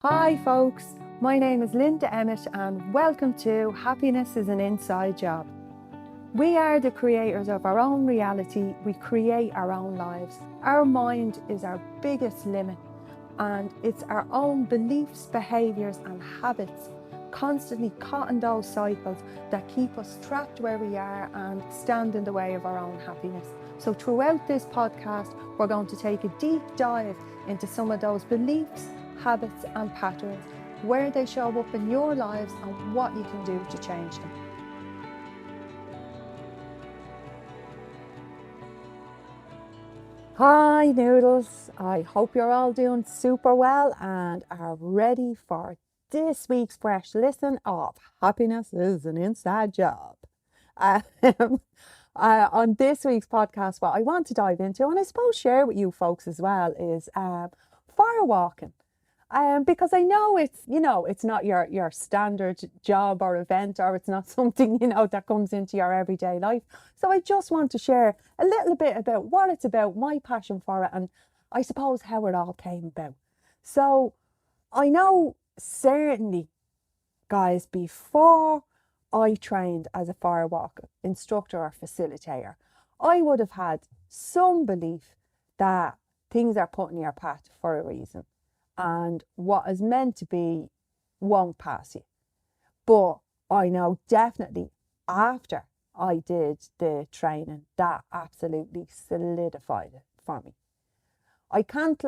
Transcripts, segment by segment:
Hi folks, my name is Linda Emmett and welcome to Happiness is an Inside Job. We are the creators of our own reality, we create our own lives. Our mind is our biggest limit and it's our own beliefs, behaviours and habits constantly caught in those cycles that keep us trapped where we are and stand in the way of our own happiness. So throughout this podcast, we're going to take a deep dive into some of those beliefs, habits and patterns, where they show up in your lives and what you can do to change them. Hi Noodles, I hope you're all doing super well and are ready for this week's fresh listen of Happiness is an Inside Job. Um, on this week's podcast, what I want to dive into, and I suppose share with you folks as well, is fire walking. Because I know it's not your standard job or event, or it's not something, that comes into your everyday life. So I just want to share a little bit about what it's about, my passion for it, and I suppose how it all came about. So I know certainly, guys, before I trained as a firewalk instructor or facilitator, I would have had some belief that things are put in your path for a reason and what is meant to be won't pass you. But I know definitely after I did the training, that absolutely solidified it for me. I can't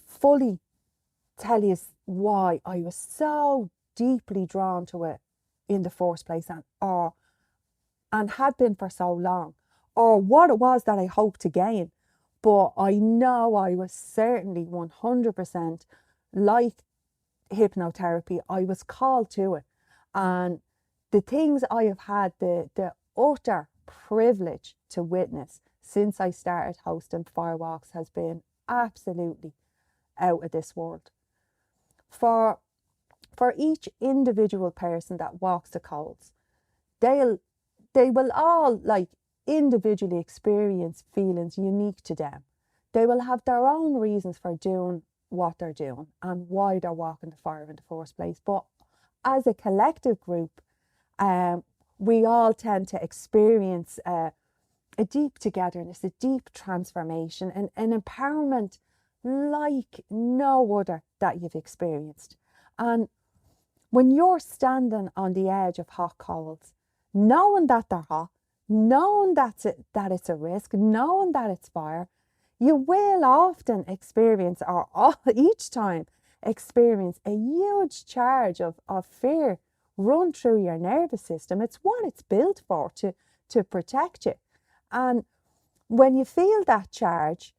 fully tell you why I was so deeply drawn to it in the first place and had been for so long, or what it was that I hoped to gain. But I know I was certainly 100% like hypnotherapy. I was called to it. And the things I have had the utter privilege to witness since I started hosting firewalks has been absolutely out of this world. For each individual person that walks the coals, they will all individually experience feelings unique to them. They will have their own reasons for doing what they're doing and why they're walking the fire in the first place. But as a collective group, we all tend to experience a deep togetherness, a deep transformation, and an empowerment like no other that you've experienced. And when you're standing on the edge of hot coals, knowing that they're hot, knowing that it's a risk, knowing that it's fire, you will often experience, or each time experience, a huge charge of fear run through your nervous system. It's what it's built for, to protect you. And when you feel that charge,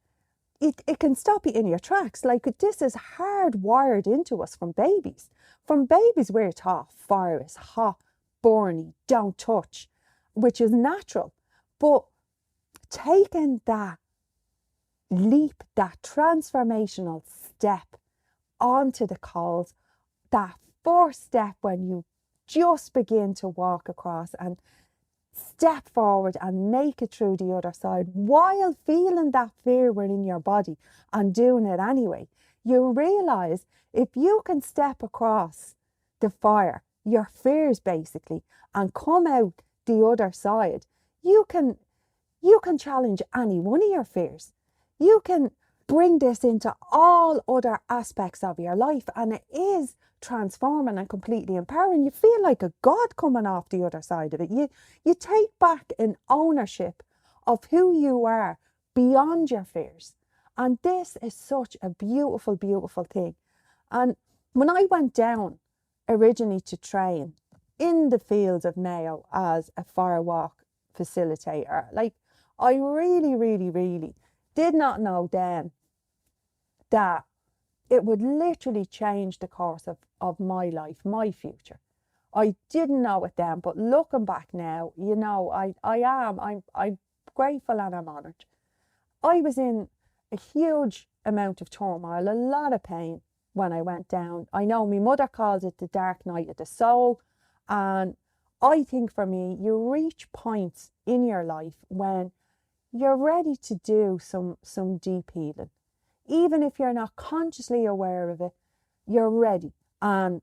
it can stop you in your tracks. Like, this is hardwired into us from babies. From babies, we're taught fire is hot, burny, don't touch, which is natural. But taking that leap, that transformational step onto the coals, that first step when you just begin to walk across and step forward and make it through the other side while feeling that fear within your body and doing it anyway, you realise if you can step across the fire, your fears basically, and come out the other side, you can challenge any one of your fears. You can bring this into all other aspects of your life, and it is transforming and completely empowering. You feel like a god coming off the other side of it. You take back an ownership of who you are beyond your fears. And this is such a beautiful, beautiful thing. And when I went down originally to train in the fields of Mayo as a firewalk facilitator, I really, really, really did not know then that it would literally change the course of my life, my future. I didn't know it then, but looking back now, I'm grateful and I'm honoured. I was in a huge amount of turmoil, a lot of pain when I went down. I know my mother calls it the dark night of the soul. And I think for me, you reach points in your life when you're ready to do some deep healing. even if you're not consciously aware of it, you're ready. And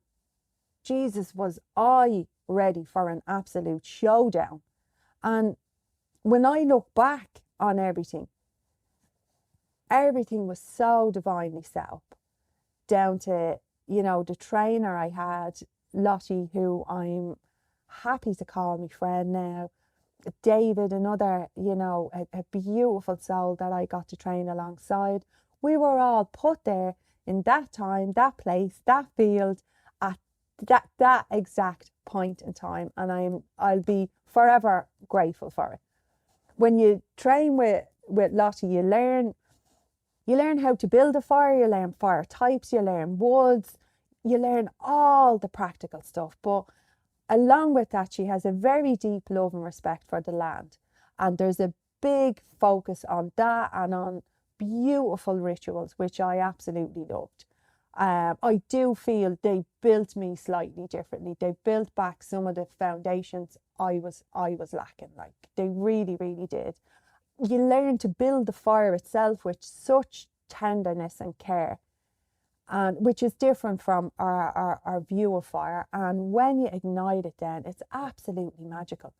Jesus, was I ready for an absolute showdown? And when I look back on everything was so divinely set up, down to, the trainer I had, Lottie, who I'm happy to call my friend now, David, another, a beautiful soul that I got to train alongside. We were all put there in that time, that place, that field, at that exact point in time, and I'll be forever grateful for it. When you train with Lottie, you learn how to build a fire, you learn fire types, you learn woods, you learn all the practical stuff. But along with that, she has a very deep love and respect for the land. And there's a big focus on that and on beautiful rituals, which I absolutely loved. I do feel they built me slightly differently. They built back some of the foundations I was lacking. Like, they really, really did. You learn to build the fire itself with such tenderness and care, and which is different from our view of fire. And when you ignite it, then it's absolutely magical.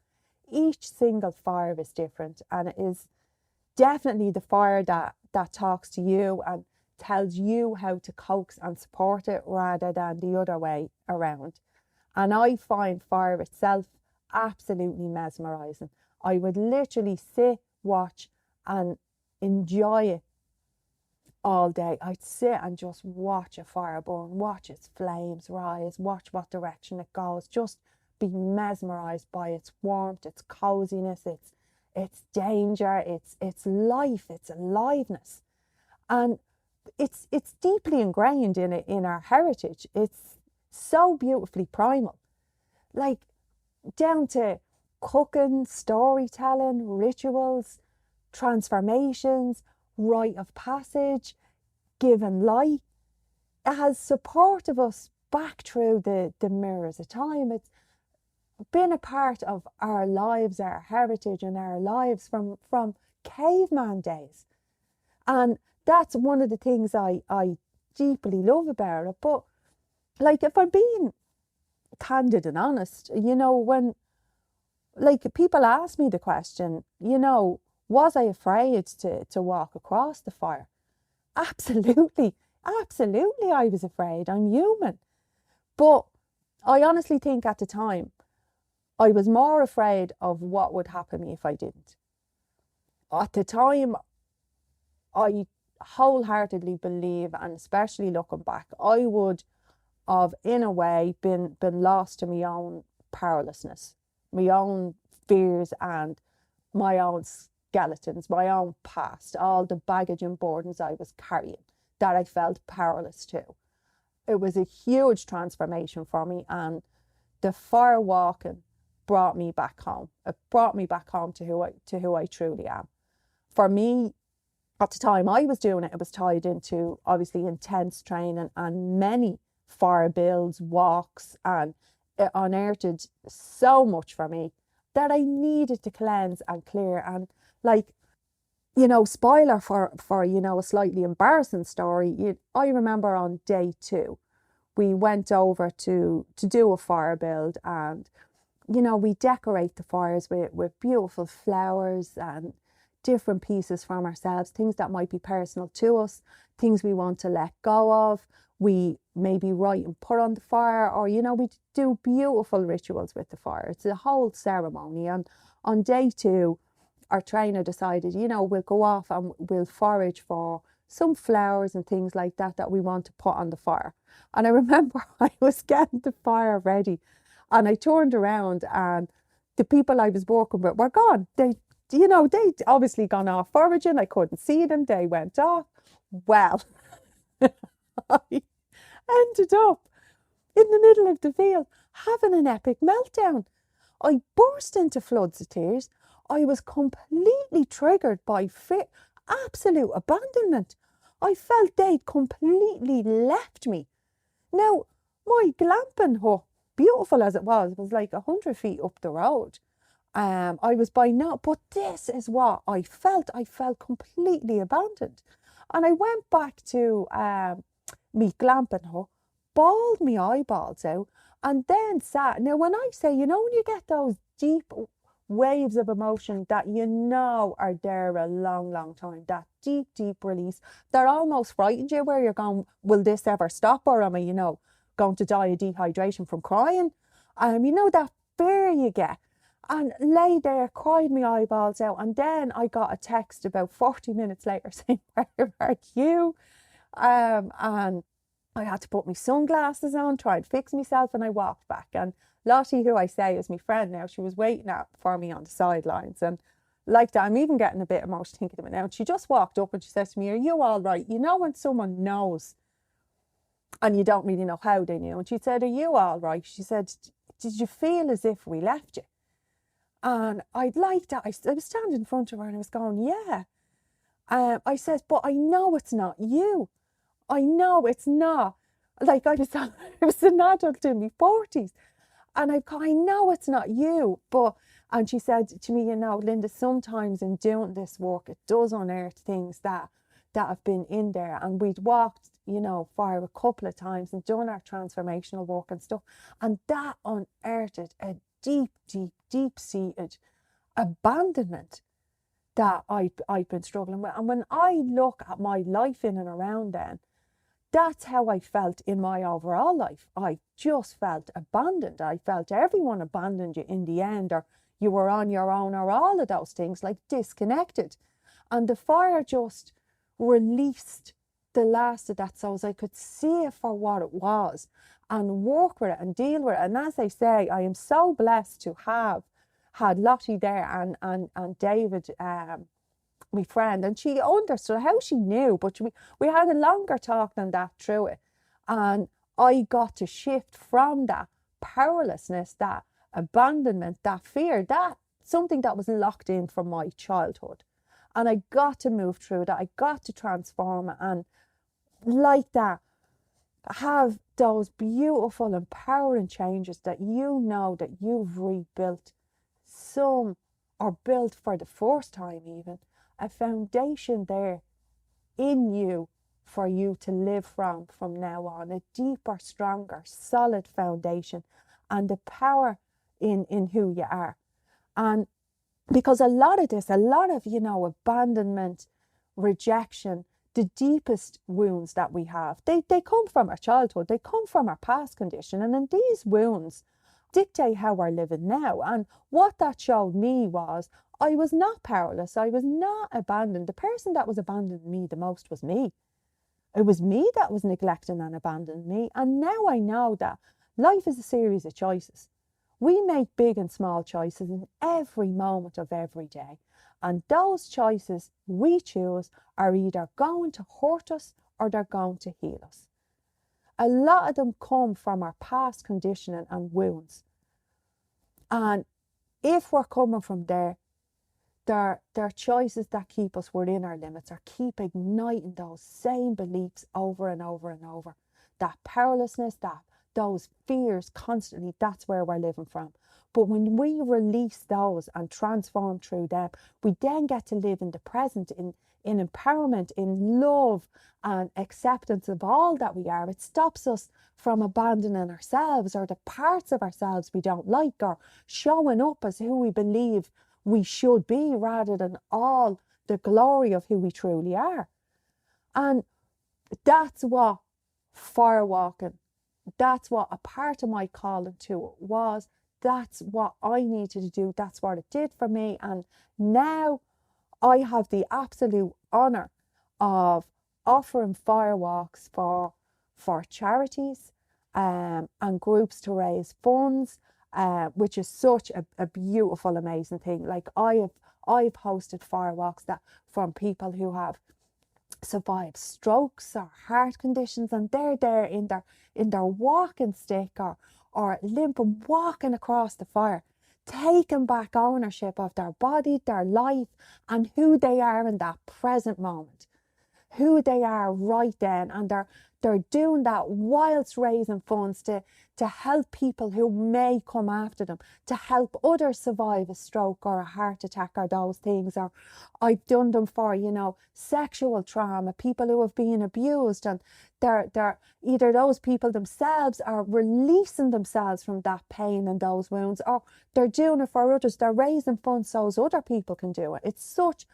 Each single fire is different, and it is definitely the fire that talks to you and tells you how to coax and support it, rather than the other way around. And I find fire itself absolutely mesmerizing. I would literally sit, watch and enjoy it all day. I'd sit and just watch a fire burn, watch its flames rise, watch what direction it goes, just be mesmerized by its warmth, its coziness, its danger, its life, its aliveness. And it's deeply ingrained in our heritage. It's so beautifully primal, like down to cooking, storytelling, rituals, transformations, rite of passage, giving light. It has supported us back through the mirrors of time. It's been a part of our lives, our heritage and our lives from caveman days. And that's one of the things I deeply love about it. But like, if I'm being candid and honest, when like people ask me the question, was I afraid to walk across the fire? Absolutely I was afraid. I'm human. But I honestly think at the time I was more afraid of what would happen to me if I didn't. At the time, I wholeheartedly believe, and especially looking back, I would have, in a way, been lost to my own powerlessness, my own fears and my own skeletons, my own past, all the baggage and burdens I was carrying that I felt powerless to. It was a huge transformation for me, and the fire walking brought me back home. It brought me back home to who I truly am. For me, at the time I was doing it, it was tied into obviously intense training and many fire builds, walks, and it unearthed so much for me that I needed to cleanse and clear. And like, spoiler for a slightly embarrassing story, I remember on day 2 we went over to do a fire build, and we decorate the fires with beautiful flowers and different pieces from ourselves, things that might be personal to us, things we want to let go of. We maybe write and put on the fire, or we do beautiful rituals with the fire. It's a whole ceremony. And on day 2, our trainer decided, we'll go off and we'll forage for some flowers and things like that we want to put on the fire. And I remember I was getting the fire ready, and I turned around and the people I was working with were gone. They'd obviously gone off foraging. I couldn't see them. They went off. Well, I ended up in the middle of the field having an epic meltdown. I burst into floods of tears. I was completely triggered by fear, absolute abandonment. I felt they'd completely left me. Now, my glamping hut, beautiful as it was like 100 feet up the road. I was by now, but this is what I felt. I felt completely abandoned. And I went back to me glamping hut, bawled me eyeballs out, and then sat. Now, when I say, when you get those deep waves of emotion that are there a long, long time, that deep, deep release, that almost frightened you, where you're going, will this ever stop, or am I, going to die of dehydration from crying? That fear you get. And lay there, cried my eyeballs out, and then I got a text about 40 minutes later saying, "Where are you?" And I had to put my sunglasses on, try and fix myself, and I walked back. And Lottie, who I say is my friend now, she was waiting for me on the sidelines. And like that, I'm even getting a bit emotional thinking of it now. And she just walked up and she says to me, "Are you all right?" When someone knows and you don't really know how they knew. And she said, "Are you all right?" She said, "Did you feel as if we left you?" And I'd like that. I was standing in front of her and I was going, "Yeah." I said, "But I know it's not you. I know it's not." Like I was an adult in my 40s. And I know it's not you. And she said to me, "Linda, sometimes in doing this work, it does unearth things that have been in there." And we'd walked, for a couple of times and done our transformational work and stuff. And that unearthed a deep, deep, deep-seated abandonment that I've been struggling with. And when I look at my life in and around then, that's how I felt in my overall life. I just felt abandoned. I felt everyone abandoned you in the end, or you were on your own, or all of those things, like disconnected. And the fire just released the last of that, so as I could see it for what it was and work with it and deal with it. And as I say, I am so blessed to have had Lottie there and David, my friend, and she understood how she knew, but we had a longer talk than that through it. And I got to shift from that powerlessness, that abandonment, that fear, that something that was locked in from my childhood. And I got to move through that. I got to transform it, and like that, have those beautiful, empowering changes that that you've rebuilt some, or built for the first time even, a foundation there in you for you to live from now on, a deeper, stronger, solid foundation, and the power in who you are. And because a lot of abandonment, rejection, the deepest wounds that we have, they come from our childhood, they come from our past condition, and then these wounds dictate how we're living now. And what that showed me was I was not powerless. I was not abandoned. The person that was abandoning me the most was me. It was me that was neglecting and abandoning me. And now I know that life is a series of choices. We make big and small choices in every moment of every day. And those choices we choose are either going to hurt us or they're going to heal us. A lot of them come from our past conditioning and wounds. And if we're coming from there, they're choices that keep us within our limits, or keep igniting those same beliefs over and over and over. That powerlessness, those fears constantly, that's where we're living from. But when we release those and transform through them, we then get to live in the present, in empowerment, in love and acceptance of all that we are. It stops us from abandoning ourselves, or the parts of ourselves we don't like, or showing up as who we believe we should be, rather than all the glory of who we truly are. And that's what firewalking, that's what a part of my calling to it was. That's what I needed to do. That's what it did for me. And now I have the absolute honour of offering firewalks for charities and groups to raise funds, which is such a beautiful, amazing thing. Like I've hosted firewalks that from people who have survived strokes or heart conditions, and they're there in their walking stick or limp, and walking across the fire, taking back ownership of their body, their life, and who they are in that present moment, who they are right then. And they're doing that whilst raising funds to help people who may come after them, to help others survive a stroke or a heart attack or those things. Or I've done them for, sexual trauma, people who have been abused, and they're either those people themselves are releasing themselves from that pain and those wounds, or they're doing it for others. They're raising funds so as other people can do it. It's such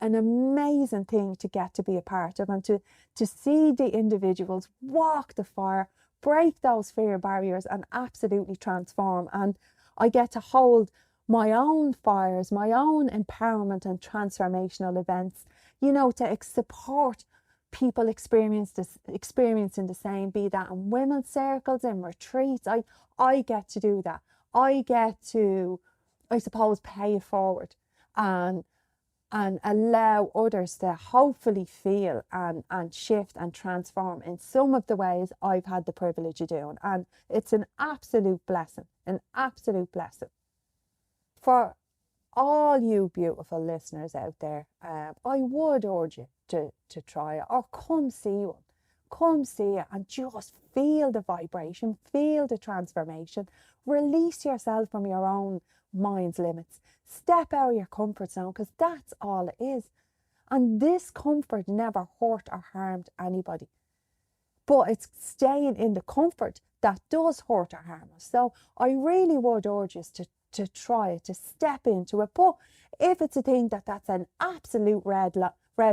an amazing thing to get to be a part of, and to see the individuals walk the fire, break those fear barriers and absolutely transform. And I get to hold my own fires, my own empowerment and transformational events, to support people experiencing the same, be that in women's circles, in retreats. I get to do that. I get to, I suppose, pay it forward and allow others to hopefully feel and shift and transform in some of the ways I've had the privilege of doing. And it's an absolute blessing, For all you beautiful listeners out there, I would urge you to try it, or come see one. Come see it and just feel the vibration, feel the transformation. Release yourself from your own mind's limits. Step out of your comfort zone, because that's all it is. And this comfort never hurt or harmed anybody. But it's staying in the comfort that does hurt or harm us. So I really would urge us to try it, to step into it. But if it's a thing that's an absolute red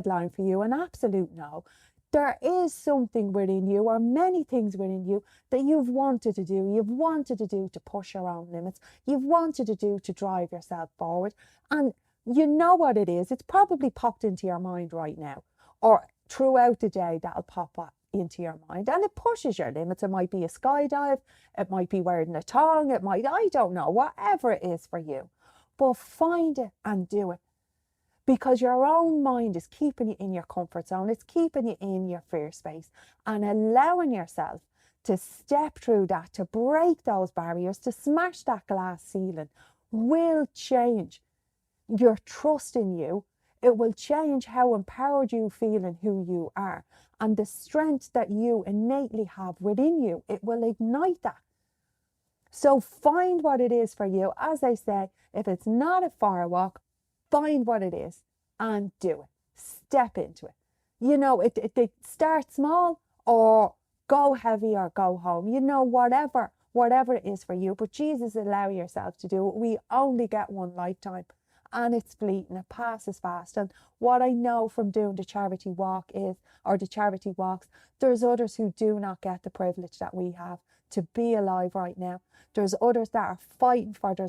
line for you, an absolute no, there is something within you, or many things within you, that you've wanted to do to push your own limits, you've wanted to do to drive yourself forward, and you know what it is. It's probably popped into your mind right now, or throughout the day that'll pop up into your mind, and it pushes your limits. It might be a skydive, it might be wearing a tongue, I don't know, whatever it is for you. But find it and do it. Because your own mind is keeping you in your comfort zone. It's keeping you in your fear space, and allowing yourself to step through that, to break those barriers, to smash that glass ceiling, will change your trust in you. It will change how empowered you feel and who you are, and the strength that you innately have within you. It will ignite that. So find what it is for you. As I say, if it's not a fire walk, find what it is and do it. Step into it. It start small, or go heavy, or go home. Whatever it is for you. But Jesus, allow yourself to do it. We only get one lifetime, and it's fleeting. It passes fast. And what I know from doing the charity walks, there's others who do not get the privilege that we have to be alive right now. There's others that are fighting for their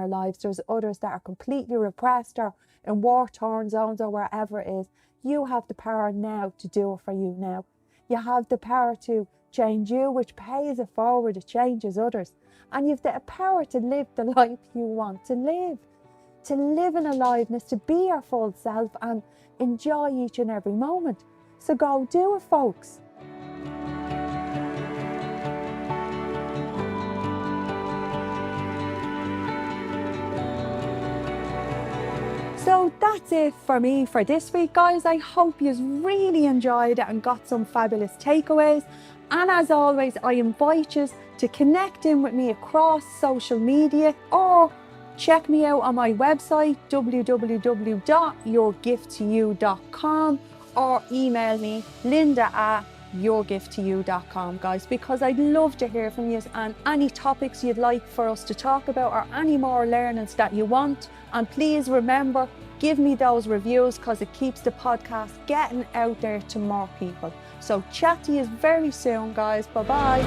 lives. There's others that are completely repressed, or in war-torn zones, or wherever it is. You have the power now to do it for you now. You have the power to change you, which pays it forward. It changes others. And you've the power to live the life you want to live in aliveness, to be your full self and enjoy each and every moment. So go do it, folks. So that's it for me for this week, guys. I hope you really enjoyed it and got some fabulous takeaways. And as always, I invite you to connect in with me across social media, or check me out on my website, www.yourgifttoyou.com, or email me, linda@yourgifttoyou.com, guys, because I'd love to hear from you, and any topics you'd like for us to talk about, or any more learnings that you want. And please remember, give me those reviews, because it keeps the podcast getting out there to more people. So chat to you very soon, guys. Bye bye.